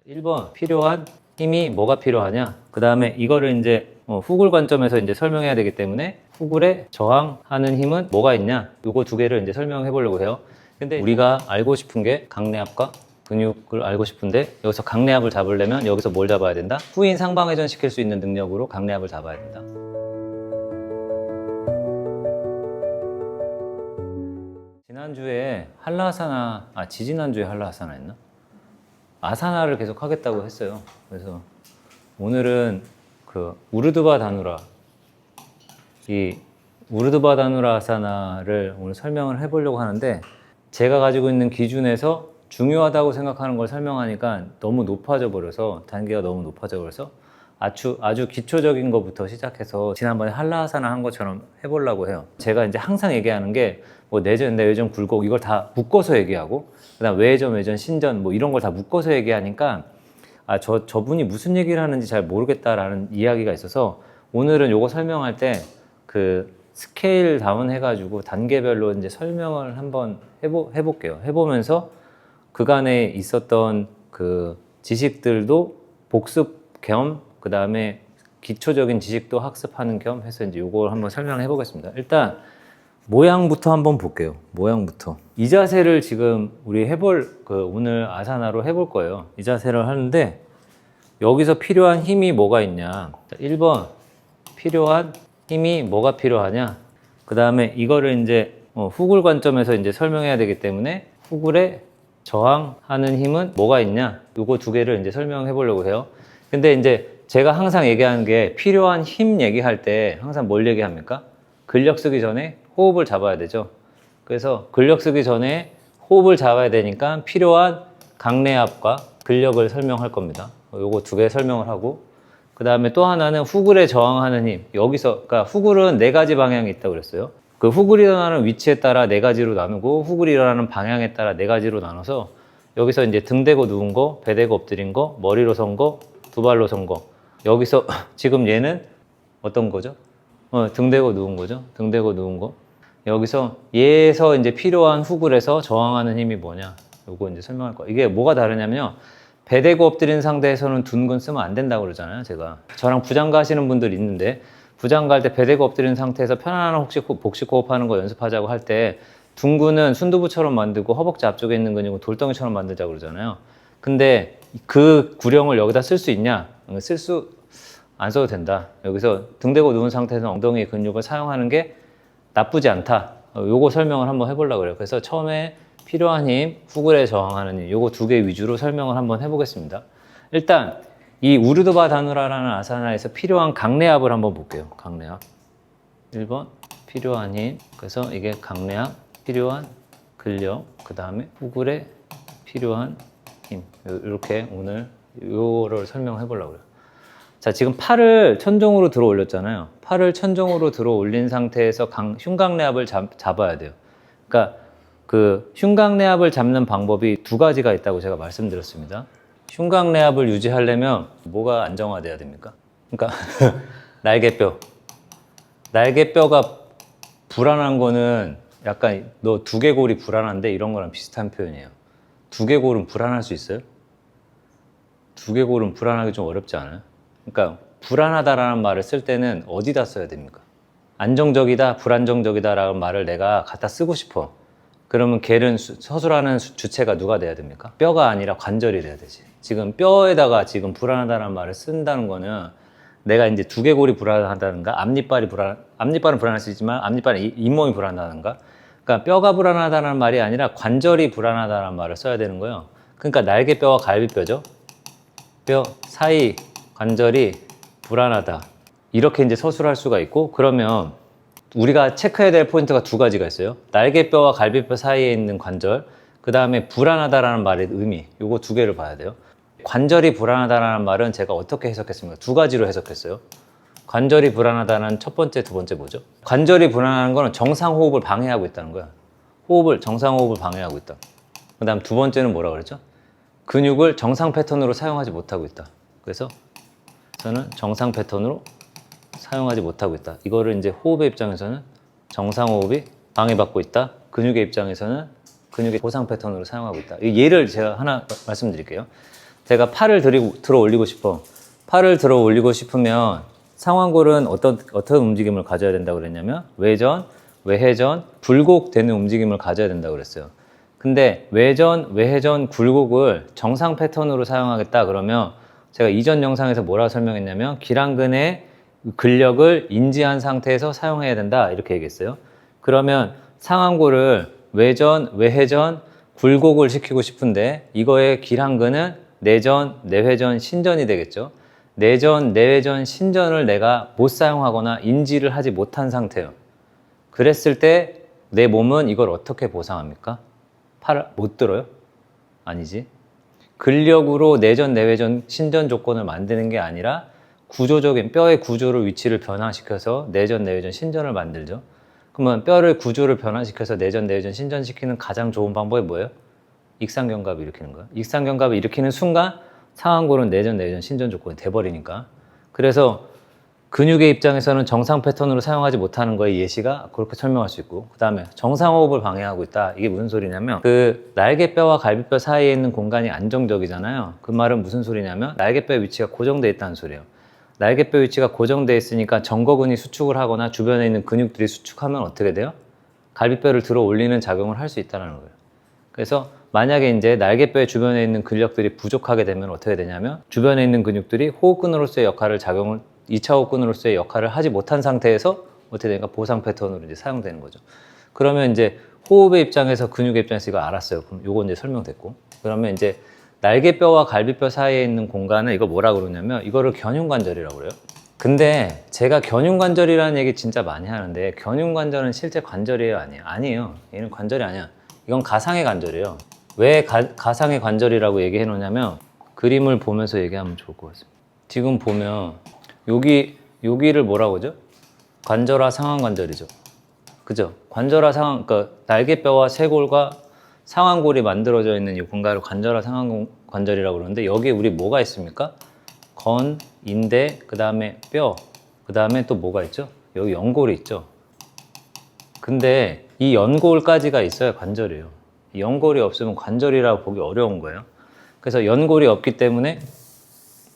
1번 필요한 힘이 뭐가 필요하냐, 그 다음에 이거를 이제 후굴 관점에서 이제 설명해야 되기 때문에 후굴에 저항하는 힘은 뭐가 있냐, 요거 두 개를 이제 설명해 보려고 해요. 근데 우리가 알고 싶은 게 강내압과 근육을 알고 싶은데, 여기서 강내압을 잡으려면 여기서 뭘 잡아야 된다? 후인 상방회전 시킬 수 있는 능력으로 강내압을 잡아야 된다. 지난주에 지지난주에 할라하사나 했나? 아사나를 계속 하겠다고 했어요. 그래서 오늘은 그 우르드바 다누라, 이 우르드바 다누라 아사나를 오늘 설명을 해보려고 하는데, 제가 가지고 있는 기준에서 중요하다고 생각하는 걸 설명하니까 너무 높아져 버려서, 단계가 너무 높아져 버려서 아주 기초적인 것부터 시작해서 지난번에 할라하사나 한 것처럼 해보려고 해요. 제가 이제 항상 얘기하는 게 뭐 내전, 내외전, 굴곡 이걸 다 묶어서 얘기하고, 그다음 외전, 외전, 신전 뭐 이런 걸 다 묶어서 얘기하니까 저분이 무슨 얘기를 하는지 잘 모르겠다라는 이야기가 있어서, 오늘은 요거 설명할 때 그 스케일 다운 해가지고 단계별로 이제 설명을 한번 해볼게요. 해보면서 그간에 있었던 그 지식들도 복습 겸, 그 다음에 기초적인 지식도 학습하는 겸 해서 이제 요걸 한번 설명해 보겠습니다. 일단 모양부터 한번 볼게요. 모양부터. 이 자세를 지금 우리 오늘 아사나로 해볼 거예요. 이 자세를 하는데, 여기서 필요한 힘이 뭐가 있냐. 1번 필요한 힘이 뭐가 필요하냐. 그 다음에 이거를 이제 후굴 관점에서 이제 설명해야 되기 때문에 후굴에 저항하는 힘은 뭐가 있냐. 요거 두 개를 이제 설명해 보려고 해요. 근데 이제 제가 항상 얘기하는 게, 필요한 힘 얘기할 때 항상 뭘 얘기합니까? 근력 쓰기 전에 호흡을 잡아야 되죠. 그래서 근력 쓰기 전에 호흡을 잡아야 되니까 필요한 강내압과 근력을 설명할 겁니다. 요거 두 개 설명을 하고, 그 다음에 또 하나는 후굴에 저항하는 힘. 여기서, 그러니까 후굴은 네 가지 방향이 있다고 그랬어요. 그 후굴이 일어나는 위치에 따라 네 가지로 나누고, 후굴이 일어나는 방향에 따라 네 가지로 나눠서, 여기서 이제 등 대고 누운 거, 배 대고 엎드린 거, 머리로 선 거, 두 발로 선 거. 여기서 지금 얘는 어떤 거죠? 등 대고 누운 거죠. 등 대고 누운 거. 여기서 얘에서 이제 필요한 후굴에서 저항하는 힘이 뭐냐. 요거 이제 설명할 거예요. 이게 뭐가 다르냐면요. 배 대고 엎드린 상태에서는 둔근 쓰면 안 된다고 그러잖아요. 제가. 저랑 부장가 하시는 분들 있는데, 부장가 할 때 배 대고 엎드린 상태에서 편안한 복식 호흡하는 거 연습하자고 할 때, 둔근은 순두부처럼 만들고 허벅지 앞쪽에 있는 근육은 돌덩이처럼 만들자고 그러잖아요. 근데 그 구령을 여기다 쓸 수 있냐? 안 써도 된다. 여기서 등 대고 누운 상태에서 엉덩이 근육을 사용하는 게 나쁘지 않다. 요거 설명을 한번 해보려고 그래요. 그래서 처음에 필요한 힘, 후굴에 저항하는 힘, 요거 두 개 위주로 설명을 한번 해보겠습니다. 일단 이 우르드바 다누라라는 아사나에서 필요한 강내압을 한번 볼게요. 강내압. 1번 필요한 힘. 그래서 이게 강내압, 필요한 근력, 그 다음에 후굴에 필요한 힘. 이렇게 오늘 요거를 설명해 보려고 그래요. 자, 지금 팔을 천정으로 들어 올렸잖아요. 팔을 천정으로 들어 올린 상태에서 흉곽내압을 잡아야 돼요. 그러니까 그 흉곽내압을 잡는 방법이 두 가지가 있다고 제가 말씀드렸습니다. 흉곽내압을 유지하려면 뭐가 안정화돼야 됩니까? 그러니까 날개뼈가 불안한 거는 약간 너 두개골이 불안한데 이런 거랑 비슷한 표현이에요. 두개골은 불안할 수 있어요? 두개골은 불안하기 좀 어렵지 않아요? 그러니까 불안하다라는 말을 쓸 때는 어디다 써야 됩니까? 안정적이다, 불안정적이다라는 말을 내가 갖다 쓰고 싶어. 그러면 걔는 서술하는 주체가 누가 돼야 됩니까? 뼈가 아니라 관절이 돼야 되지. 지금 뼈에다가 지금 불안하다는 말을 쓴다는 거는, 내가 이제 두개골이 불안하다는가, 앞니빨은 불안할 수 있지만 앞니빨은 잇몸이 불안하다는가. 그러니까 뼈가 불안하다는 말이 아니라 관절이 불안하다는 말을 써야 되는 거예요. 그러니까 날개뼈와 갈비뼈죠. 뼈 사이 관절이 불안하다. 이렇게 이제 서술할 수가 있고, 그러면 우리가 체크해야 될 포인트가 두 가지가 있어요. 날개뼈와 갈비뼈 사이에 있는 관절, 그 다음에 불안하다라는 말의 의미, 요거 두 개를 봐야 돼요. 관절이 불안하다라는 말은 제가 어떻게 해석했습니까? 두 가지로 해석했어요. 관절이 불안하다는 첫 번째, 두 번째 뭐죠? 관절이 불안한 거는 정상호흡을 방해하고 있다는 거야. 정상호흡을 방해하고 있다. 그 다음 두 번째는 뭐라 그랬죠? 근육을 정상 패턴으로 사용하지 못하고 있다. 그래서 저는 정상 패턴으로 사용하지 못하고 있다. 이거를 이제 호흡의 입장에서는 정상호흡이 방해받고 있다. 근육의 입장에서는 근육의 보상 패턴으로 사용하고 있다. 이 예를 제가 하나 말씀드릴게요. 제가 팔을 들어 올리고 싶어. 팔을 들어 올리고 싶으면 상완골은 어떤 움직임을 가져야 된다고 그랬냐면 외전, 외회전, 굴곡되는 움직임을 가져야 된다고 그랬어요. 근데 외전, 외회전, 굴곡을 정상 패턴으로 사용하겠다 그러면 제가 이전 영상에서 뭐라고 설명했냐면 기랑근의 근력을 인지한 상태에서 사용해야 된다 이렇게 얘기했어요. 그러면 상완골을 외전, 외회전, 굴곡을 시키고 싶은데 이거의 기랑근은 내전, 내회전, 신전이 되겠죠. 내전, 내회전, 신전을 내가 못 사용하거나 인지를 하지 못한 상태예요. 그랬을 때 내 몸은 이걸 어떻게 보상합니까? 팔을 못 들어요? 아니지. 근력으로 내전, 내회전, 신전 조건을 만드는 게 아니라 구조적인 뼈의 구조를 위치를 변화시켜서 내전, 내회전, 신전을 만들죠. 그러면 뼈를 구조를 변화시켜서 내전, 내회전, 신전시키는 가장 좋은 방법이 뭐예요? 익상견갑을 일으키는 거예요. 익상견갑을 일으키는 순간 상완골은 내전, 내회전, 신전 조건이 돼버리니까. 그래서 근육의 입장에서는 정상 패턴으로 사용하지 못하는 거에 예시가 그렇게 설명할 수 있고, 그 다음에 정상호흡을 방해하고 있다. 이게 무슨 소리냐면 그 날개뼈와 갈비뼈 사이에 있는 공간이 안정적이잖아요. 그 말은 무슨 소리냐면 날개뼈의 위치가 고정되어 있다는 소리예요. 날개뼈 위치가 고정되어 있으니까 정거근이 수축을 하거나 주변에 있는 근육들이 수축하면 어떻게 돼요? 갈비뼈를 들어 올리는 작용을 할 수 있다는 거예요. 그래서 만약에 이제 날개뼈의 주변에 있는 근력들이 부족하게 되면 어떻게 되냐면 주변에 있는 근육들이 호흡근으로서의 역할을 2차 호흡근으로서의 역할을 하지 못한 상태에서 어떻게 되니까 보상 패턴으로 이제 사용되는 거죠. 그러면 이제 호흡의 입장에서 근육의 입장에서 이거 알았어요. 그럼 요거 이제 설명됐고. 그러면 이제 날개뼈와 갈비뼈 사이에 있는 공간을 이거 뭐라 그러냐면 이거를 견흉관절이라고 그래요. 근데 제가 견흉관절이라는 얘기 진짜 많이 하는데 견흉관절은 실제 관절이에요? 아니에요? 아니에요. 얘는 관절이 아니야. 이건 가상의 관절이에요. 왜 가상의 관절이라고 얘기해 놓냐면 그림을 보면서 얘기하면 좋을 것 같습니다. 지금 보면 여기를 뭐라고 하죠? 관절화 상완관절이죠. 그죠? 관절화 그러니까 날개뼈와 쇄골과 상완골이 만들어져 있는 이 공간을 관절화 상완관절이라고 그러는데 여기에 우리 뭐가 있습니까? 건, 인대, 그 다음에 뼈, 그 다음에 또 뭐가 있죠? 여기 연골이 있죠. 근데 이 연골까지가 있어야 관절이에요. 이 연골이 없으면 관절이라고 보기 어려운 거예요. 그래서 연골이 없기 때문에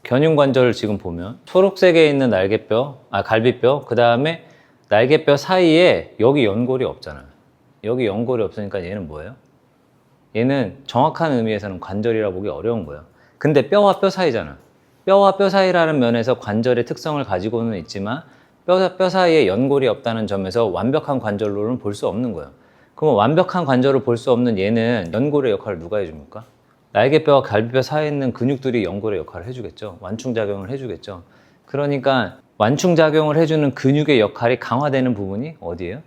견흉관절을 지금 보면 초록색에 있는 갈비뼈, 그 다음에 날개뼈 사이에 여기 연골이 없잖아요. 여기 연골이 없으니까 얘는 뭐예요? 얘는 정확한 의미에서는 관절이라 보기 어려운 거예요. 근데 뼈와 뼈 사이잖아. 뼈와 뼈 사이라는 면에서 관절의 특성을 가지고는 있지만 뼈 사이에 연골이 없다는 점에서 완벽한 관절로는 볼 수 없는 거예요. 그럼 완벽한 관절을 볼 수 없는 얘는 연골의 역할을 누가 해줍니까? 날개뼈와 갈비뼈 사이에 있는 근육들이 연골의 역할을 해주겠죠. 완충작용을 해주겠죠. 그러니까 완충작용을 해주는 근육의 역할이 강화되는 부분이 어디예요?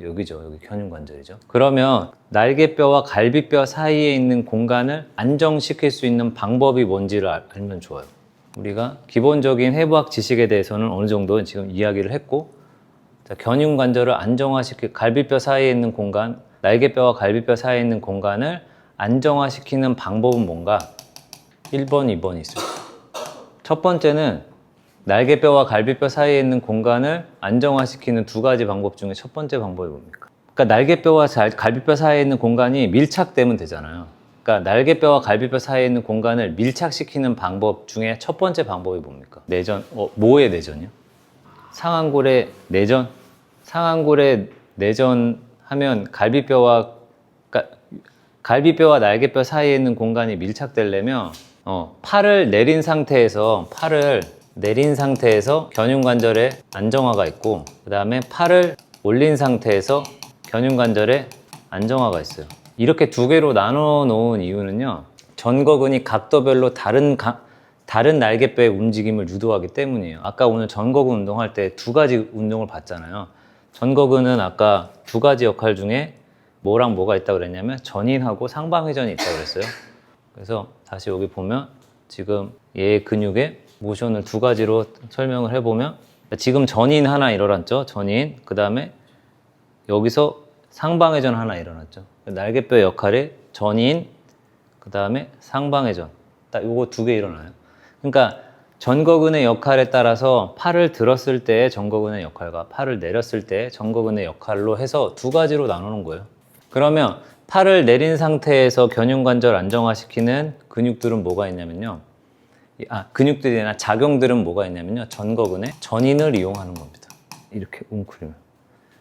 여기죠. 여기 견흉관절이죠. 그러면 날개뼈와 갈비뼈 사이에 있는 공간을 안정시킬 수 있는 방법이 뭔지를 알면 좋아요. 우리가 기본적인 해부학 지식에 대해서는 어느 정도 지금 이야기를 했고, 견흉관절을 갈비뼈 사이에 있는 공간, 날개뼈와 갈비뼈 사이에 있는 공간을 안정화시키는 방법은 뭔가? 1번, 2번이 있어요. 첫 번째는 날개뼈와 갈비뼈 사이에 있는 공간을 안정화시키는 두 가지 방법 중에 첫 번째 방법이 뭡니까? 그러니까 날개뼈와 갈비뼈 사이에 있는 공간이 밀착되면 되잖아요. 그러니까 날개뼈와 갈비뼈 사이에 있는 공간을 밀착시키는 방법 중에 첫 번째 방법이 뭡니까? 내전. 뭐의 내전이요? 상완골의 내전? 상완골의 내전 하면 갈비뼈와 날개뼈 사이에 있는 공간이 밀착되려면 팔을 내린 상태에서 견흉관절에 안정화가 있고, 그 다음에 팔을 올린 상태에서 견흉관절에 안정화가 있어요. 이렇게 두 개로 나눠 놓은 이유는요, 전거근이 각도별로 다른 날개뼈의 움직임을 유도하기 때문이에요. 아까 오늘 전거근 운동할 때 두 가지 운동을 봤잖아요. 전거근은 아까 두 가지 역할 중에 뭐랑 뭐가 있다고 그랬냐면 전인하고 상방회전이 있다고 그랬어요. 그래서 다시 여기 보면 지금 얘 근육의 모션을 두 가지로 설명을 해보면 지금 전인 하나 일어났죠. 전인. 그 다음에 여기서 상방회전 하나 일어났죠. 날개뼈 역할이 전인, 그 다음에 상방회전. 딱 요거 두 개 일어나요. 그러니까 전거근의 역할에 따라서 팔을 들었을 때의 전거근의 역할과 팔을 내렸을 때의 전거근의 역할로 해서 두 가지로 나누는 거예요. 그러면 팔을 내린 상태에서 견흉관절 안정화시키는 근육들은 뭐가 있냐면요. 근육들이나 작용들은 뭐가 있냐면요. 전거근의 전인을 이용하는 겁니다. 이렇게 웅크리면.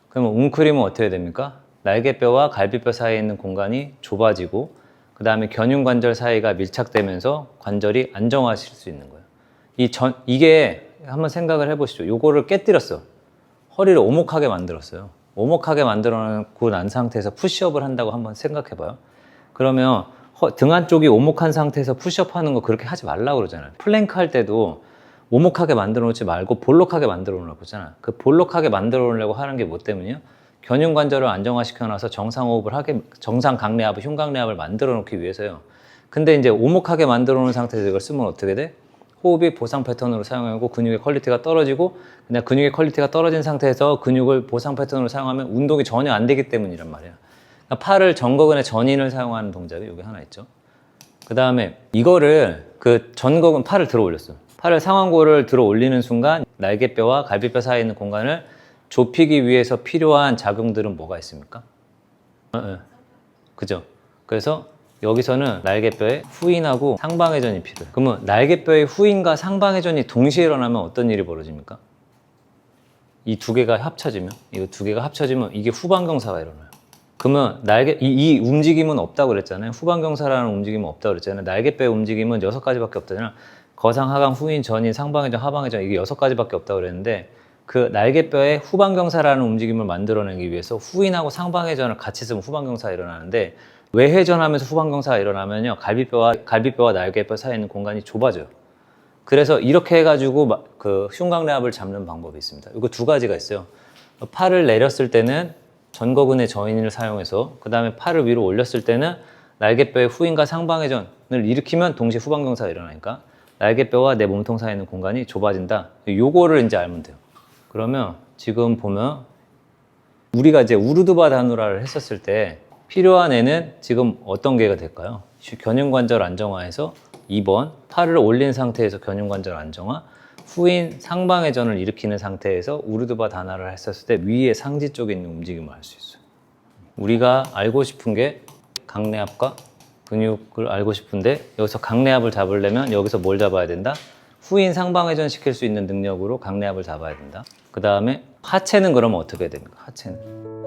그러면 웅크리면 어떻게 됩니까? 날개뼈와 갈비뼈 사이에 있는 공간이 좁아지고 그 다음에 견흉관절 사이가 밀착되면서 관절이 안정화하실 수 있는 거예요. 이게 한번 생각을 해보시죠. 요거를 깨뜨렸어. 허리를 오목하게 만들었어요. 오목하게 만들어놓고 난 상태에서 푸시업을 한다고 한번 생각해봐요. 그러면 등 한쪽이 오목한 상태에서 푸시업 하는 거 그렇게 하지 말라고 그러잖아요. 플랭크 할 때도 오목하게 만들어 놓지 말고 볼록하게 만들어 놓으라고 그러잖아. 그 볼록하게 만들어 놓으려고 하는 게 뭐 때문이에요? 견흉관절을 안정화시켜 놔서 정상호흡을 하게, 정상 강내압, 흉곽내압을 만들어 놓기 위해서요. 근데 이제 오목하게 만들어 놓은 상태에서 이걸 쓰면 어떻게 돼? 호흡이 보상 패턴으로 사용하고 근육의 퀄리티가 떨어지고, 그냥 근육의 퀄리티가 떨어진 상태에서 근육을 보상 패턴으로 사용하면 운동이 전혀 안 되기 때문이란 말이야. 그러니까 팔을 전거근의 전인을 사용하는 동작이 여기 하나 있죠. 그 다음에 이거를 그 전거근 팔을 들어 올렸어. 팔을 상완골을 들어 올리는 순간 날개뼈와 갈비뼈 사이에 있는 공간을 좁히기 위해서 필요한 작용들은 뭐가 있습니까? 그죠? 그래서 여기서는 날개뼈의 후인하고 상방회전이 필요해요. 그러면 날개뼈의 후인과 상방회전이 동시에 일어나면 어떤 일이 벌어집니까? 이 두 개가 합쳐지면, 이거 두 개가 합쳐지면 이게 후방경사가 일어나요. 그러면 이 움직임은 없다고 그랬잖아요. 후방경사라는 움직임은 없다고 그랬잖아요. 날개뼈의 움직임은 6가지밖에 없다잖아요. 거상, 하강, 후인, 전인, 상방회전, 하방회전, 이게 6가지밖에 없다고 그랬는데, 그 날개뼈의 후방경사라는 움직임을 만들어내기 위해서 후인하고 상방회전을 같이 쓰면 후방경사가 일어나는데, 외회전하면서 후방경사가 일어나면요, 갈비뼈와 날개뼈 사이에 있는 공간이 좁아져요. 그래서 이렇게 해가지고 그 흉곽내압을 잡는 방법이 있습니다. 이거 두 가지가 있어요. 팔을 내렸을 때는 전거근의 저인을 사용해서, 그 다음에 팔을 위로 올렸을 때는 날개뼈의 후인과 상방회전을 일으키면 동시에 후방경사가 일어나니까 날개뼈와 내 몸통 사이에 있는 공간이 좁아진다. 요거를 이제 알면 돼요. 그러면 지금 보면 우리가 이제 우르드바 다누라를 했었을 때 필요한 애는 지금 어떤 개가 될까요? 견흉관절 안정화에서 2번, 팔을 올린 상태에서 견흉관절 안정화, 후인 상방회전을 일으키는 상태에서 우르드바 다나를 했었을 때 위에 상지 쪽에 있는 움직임을 할 수 있어요. 우리가 알고 싶은 게 강내압과 근육을 알고 싶은데, 여기서 강내압을 잡으려면 여기서 뭘 잡아야 된다? 후인 상방회전 시킬 수 있는 능력으로 강내압을 잡아야 된다. 그 다음에 하체는 그러면 어떻게 됩니까? 하체는